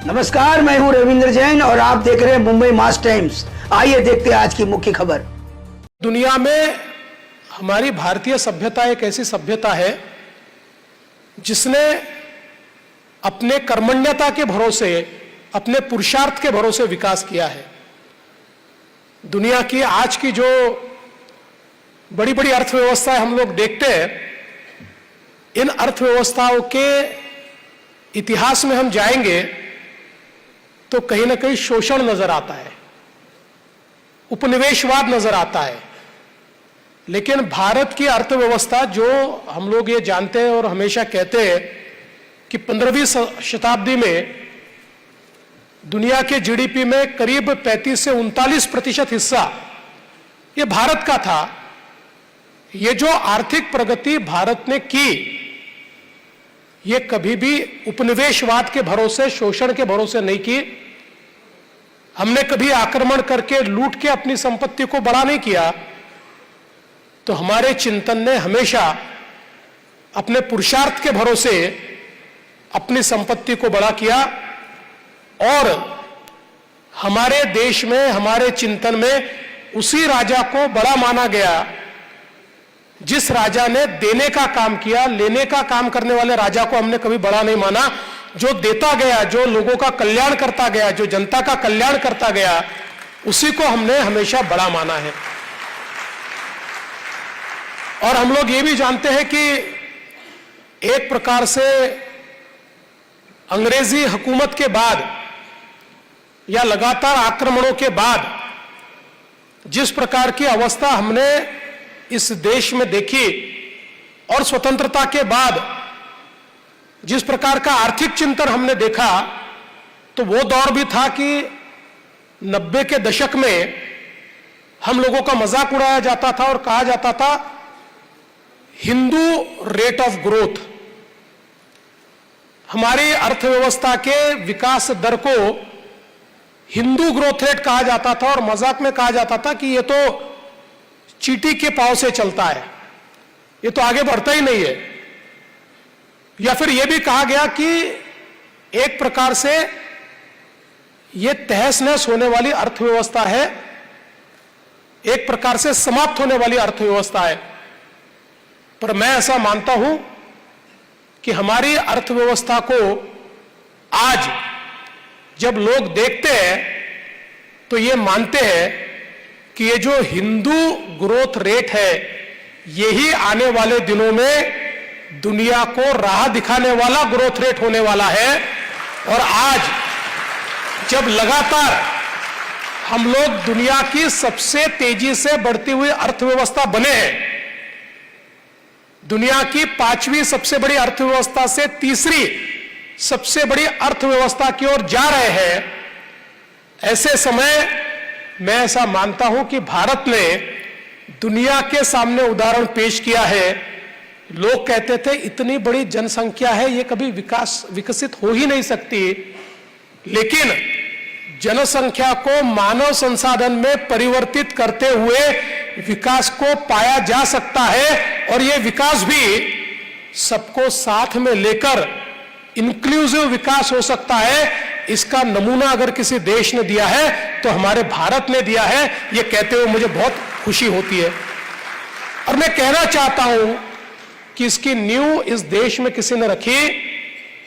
नमस्कार, मैं हूं रविंद्र जैन और आप देख रहे हैं मुंबई मास टाइम्स। आइए देखते हैं आज की मुख्य खबर। दुनिया में हमारी भारतीय सभ्यता एक ऐसी सभ्यता है जिसने अपने कर्मण्यता के भरोसे, अपने पुरुषार्थ के भरोसे विकास किया है। दुनिया की आज की जो बड़ी बड़ी अर्थव्यवस्थाएं हम लोग देखते हैं, इन अर्थव्यवस्थाओं के इतिहास में हम जाएंगे तो कहीं ना कहीं शोषण नजर आता है, उपनिवेशवाद नजर आता है। लेकिन भारत की अर्थव्यवस्था, जो हम लोग ये जानते हैं और हमेशा कहते हैं कि 15वीं शताब्दी में दुनिया के जीडीपी में करीब 35 से 39% हिस्सा ये भारत का था। ये जो आर्थिक प्रगति भारत ने की, ये कभी भी उपनिवेशवाद के भरोसे, शोषण के भरोसे नहीं की। हमने कभी आक्रमण करके, लूट के अपनी संपत्ति को बड़ा नहीं किया। तो हमारे चिंतन ने हमेशा अपने पुरुषार्थ के भरोसे अपनी संपत्ति को बड़ा किया। और हमारे देश में, हमारे चिंतन में उसी राजा को बड़ा माना गया जिस राजा ने देने का काम किया। लेने का काम करने वाले राजा को हमने कभी बड़ा नहीं माना। जो देता गया, जो लोगों का कल्याण करता गया, जो जनता का कल्याण करता गया, उसी को हमने हमेशा बड़ा माना है। और हम लोग ये भी जानते हैं कि एक प्रकार से अंग्रेजी हुकूमत के बाद या लगातार आक्रमणों के बाद जिस प्रकार की अवस्था हमने इस देश में देखी, और स्वतंत्रता के बाद जिस प्रकार का आर्थिक चिंतन हमने देखा, तो वो दौर भी था कि 90 के दशक में हम लोगों का मजाक उड़ाया जाता था और कहा जाता था हिंदू रेट ऑफ ग्रोथ। हमारी अर्थव्यवस्था के विकास दर को हिंदू ग्रोथ रेट कहा जाता था और मजाक में कहा जाता था कि ये तो चींटी के पांव से चलता है, ये तो आगे बढ़ता ही नहीं है। या फिर यह भी कहा गया कि एक प्रकार से यह तहस नहस होने वाली अर्थव्यवस्था है, एक प्रकार से समाप्त होने वाली अर्थव्यवस्था है। पर मैं ऐसा मानता हूं कि हमारी अर्थव्यवस्था को आज जब लोग देखते हैं तो ये मानते हैं कि ये जो हिंदू ग्रोथ रेट है, यही आने वाले दिनों में दुनिया को राह दिखाने वाला ग्रोथ रेट होने वाला है। और आज जब लगातार हम लोग दुनिया की सबसे तेजी से बढ़ती हुई अर्थव्यवस्था बने हैं, दुनिया की 5वीं सबसे बड़ी अर्थव्यवस्था से 3री सबसे बड़ी अर्थव्यवस्था की ओर जा रहे हैं, ऐसे समय मैं ऐसा मानता हूं कि भारत ने दुनिया के सामने उदाहरण पेश किया है। लोग कहते थे इतनी बड़ी जनसंख्या है, ये कभी विकसित हो ही नहीं सकती। लेकिन जनसंख्या को मानव संसाधन में परिवर्तित करते हुए विकास को पाया जा सकता है। और ये विकास भी सबको साथ में लेकर इंक्लूसिव विकास हो सकता है। इसका नमूना अगर किसी देश ने दिया है तो हमारे भारत ने दिया है। ये कहते हुए मुझे बहुत खुशी होती है। और मैं कहना चाहता हूं कि इसकी नींव इस देश में किसी ने रखी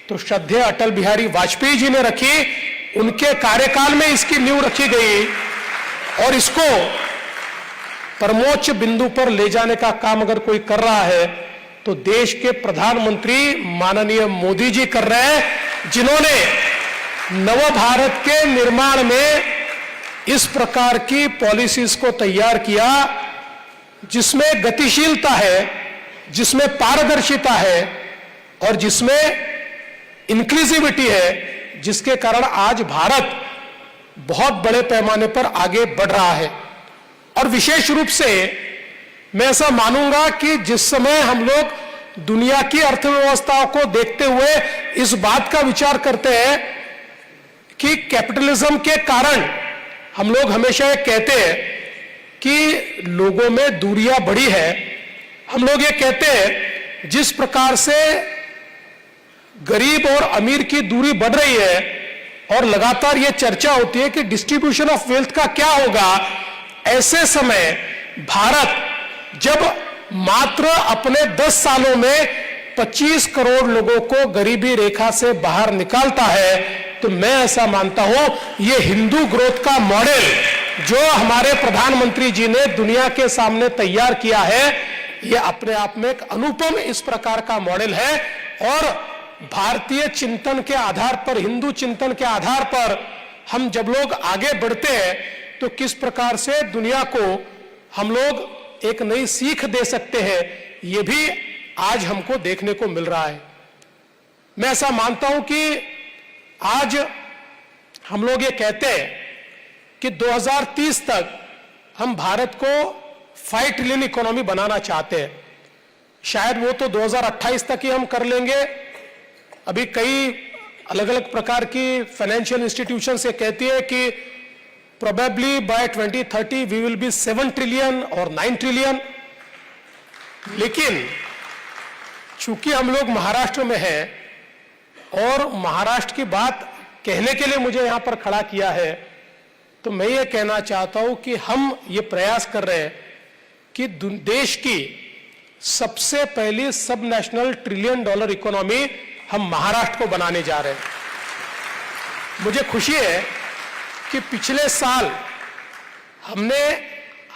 तो श्रद्धेय अटल बिहारी वाजपेयी जी ने रखी। उनके कार्यकाल में इसकी नींव रखी गई और इसको परमोच्च बिंदु पर ले जाने का काम अगर कोई कर रहा है तो देश के प्रधानमंत्री माननीय मोदी जी कर रहे हैं, जिन्होंने नव भारत के निर्माण में इस प्रकार की पॉलिसीज को तैयार किया जिसमें गतिशीलता है, जिसमें पारदर्शिता है और जिसमें इंक्लूसिविटी है, जिसके कारण आज भारत बहुत बड़े पैमाने पर आगे बढ़ रहा है। और विशेष रूप से मैं ऐसा मानूंगा कि जिस समय हम लोग दुनिया की अर्थव्यवस्थाओं को देखते हुए इस बात का विचार करते हैं कि कैपिटलिज्म के कारण हम लोग हमेशा ये कहते हैं कि लोगों में दूरियां बढ़ी है। हम लोग ये कहते हैं जिस प्रकार से गरीब और अमीर की दूरी बढ़ रही है, और लगातार यह चर्चा होती है कि डिस्ट्रीब्यूशन ऑफ वेल्थ का क्या होगा, ऐसे समय भारत जब मात्र अपने 10 सालों में 25 करोड़ लोगों को गरीबी रेखा से बाहर निकालता है, तो मैं ऐसा मानता हूं यह हिंदू ग्रोथ का मॉडल जो हमारे प्रधानमंत्री जी ने दुनिया के सामने तैयार किया है, यह अपने आप में एक अनुपम इस प्रकार का मॉडल है। और भारतीय चिंतन के आधार पर, हिंदू चिंतन के आधार पर हम जब लोग आगे बढ़ते हैं तो किस प्रकार से दुनिया को हम लोग एक नई सीख दे सकते हैं, यह भी आज हमको देखने को मिल रहा है। मैं ऐसा मानता हूं कि आज हम लोग ये कहते हैं कि 2030 तक हम भारत को 5 ट्रिलियन इकोनॉमी बनाना चाहते हैं। शायद वो तो 2028 तक ही हम कर लेंगे। अभी कई अलग अलग प्रकार की फाइनेंशियल इंस्टीट्यूशन से कहती है कि probably by 2030 we will be 7 trillion और 9 ट्रिलियन। लेकिन चूंकि हम लोग महाराष्ट्र में हैं और महाराष्ट्र की बात कहने के लिए मुझे यहां पर खड़ा किया है, तो मैं ये कहना चाहता हूं कि हम ये प्रयास कर रहे हैं कि देश की सबसे पहली सब नेशनल $1 ट्रिलियन इकोनॉमी हम महाराष्ट्र को बनाने जा रहे हैं। मुझे खुशी है कि पिछले साल हमने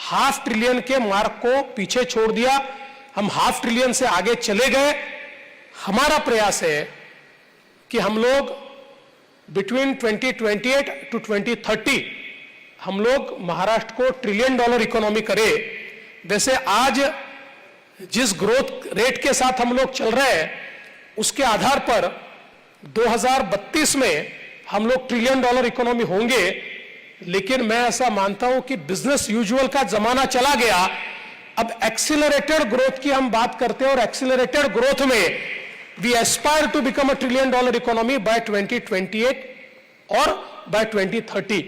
½ ट्रिलियन के मार्क को पीछे छोड़ दिया, हम ½ ट्रिलियन से आगे चले गए। हमारा प्रयास है कि हम लोग बिटवीन 2028 टू 2030 हम लोग महाराष्ट्र को $1 ट्रिलियन इकोनॉमी करें। वैसे आज जिस ग्रोथ रेट के साथ हम लोग चल रहे हैं उसके आधार पर 2032 में हम लोग $1 ट्रिलियन इकोनॉमी होंगे। लेकिन मैं ऐसा मानता हूं कि बिजनेस यूजुअल का जमाना चला गया, अब एक्सीलरेटेड ग्रोथ की हम बात करते हैं और एक्सीलरेटेड ग्रोथ में we aspire to become $1 trillion economy by 2028 और बाय 2030।